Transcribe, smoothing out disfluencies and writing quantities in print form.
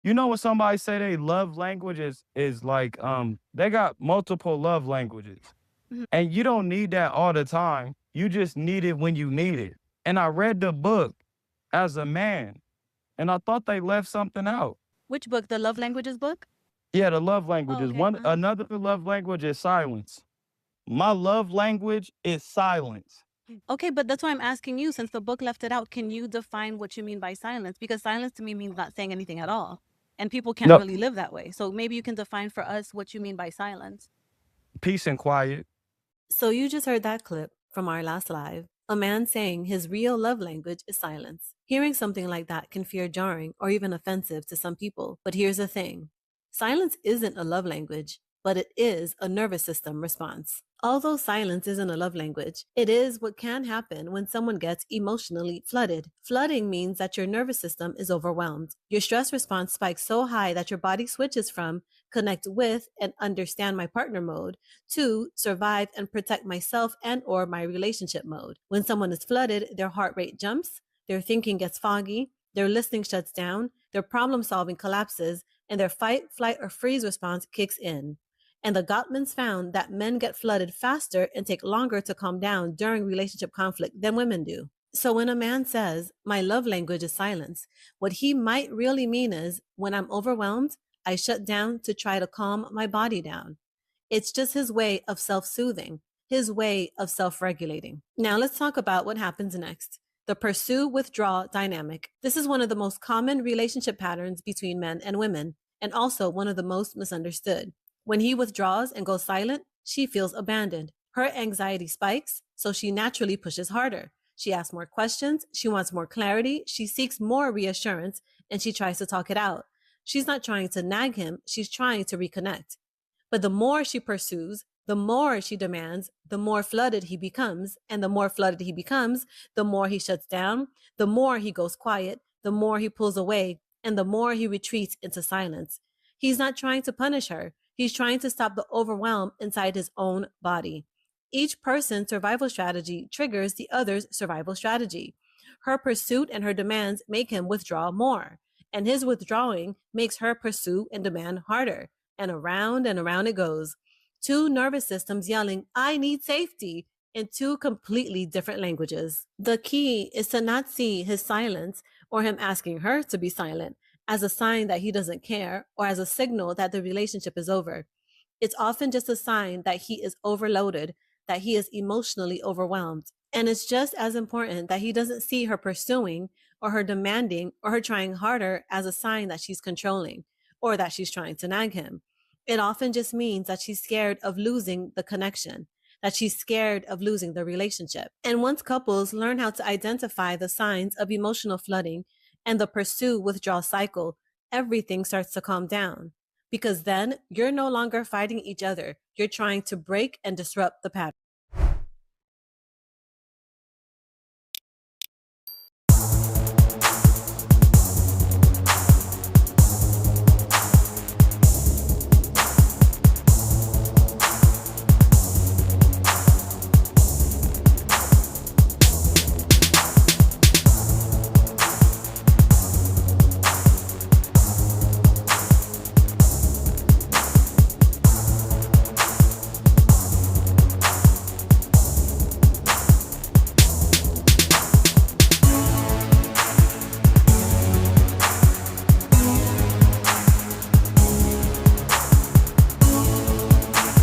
You know when somebody say they love language is like, they got multiple love languages, Mhm. and you don't need that all the time. You just need it when you need it. And I read the book as a man, and I thought they left something out. Which book? The Love Languages book? Yeah, the love Oh, languages. okay. One another love language is silence. My love language is silence. Okay, but that's why I'm asking you, since the book left it out, can you define what you mean by silence? Because silence to me means not saying anything at all. And people can't No, really live that way. So maybe you can define for us what you mean by silence. peace and quiet. So you just heard that clip from our last live. A man saying his real love language is silence. Hearing something like that can feel jarring or even offensive to some people. But here's the thing: silence isn't a love language, but it is a nervous system response. Although silence isn't a love language, it is what can happen when someone gets emotionally flooded. Flooding means that your nervous system is overwhelmed. Your stress response spikes so high that your body switches from connect with and understand my partner mode to survive and protect myself and or my relationship mode. When someone is flooded, their heart rate jumps, their thinking gets foggy, their listening shuts down, their problem solving collapses, and their fight, flight, or freeze response kicks in. And the Gottmans found that men get flooded faster and take longer to calm down during relationship conflict than women do. So when a man says, my love language is silence, what he might really mean is, when I'm overwhelmed, I shut down to try to calm my body down. It's just his way of self soothing, his way of self regulating. Now, let's talk about what happens next: the pursue withdraw dynamic. This is one of the most common relationship patterns between men and women, and also one of the most misunderstood. When he withdraws and goes silent, she feels abandoned. Her anxiety spikes, so she naturally pushes harder. She asks more questions, she wants more clarity, she seeks more reassurance, and she tries to talk it out. She's not trying to nag him, she's trying to reconnect. But the more she pursues, the more she demands, the more flooded he becomes. And the more flooded he becomes, the more he shuts down, the more he goes quiet, the more he pulls away, and the more he retreats into silence. He's not trying to punish her. He's trying to stop the overwhelm inside his own body. Each person's survival strategy triggers the other's survival strategy. Her pursuit and her demands make him withdraw more, and his withdrawing makes her pursue and demand harder, and around it goes. Two nervous systems yelling, I need safety, in two completely different languages. The key is to not see his silence or him asking her to be silent as a sign that he doesn't care or as a signal that the relationship is over. It's often just a sign that he is overloaded, that he is emotionally overwhelmed. And it's just as important that he doesn't see her pursuing or her demanding or her trying harder as a sign that she's controlling or that she's trying to nag him. It often just means that she's scared of losing the connection, that she's scared of losing the relationship. And once couples learn how to identify the signs of emotional flooding and the pursue withdrawal cycle, everything starts to calm down. Because then you're no longer fighting each other, you're trying to break and disrupt the pattern.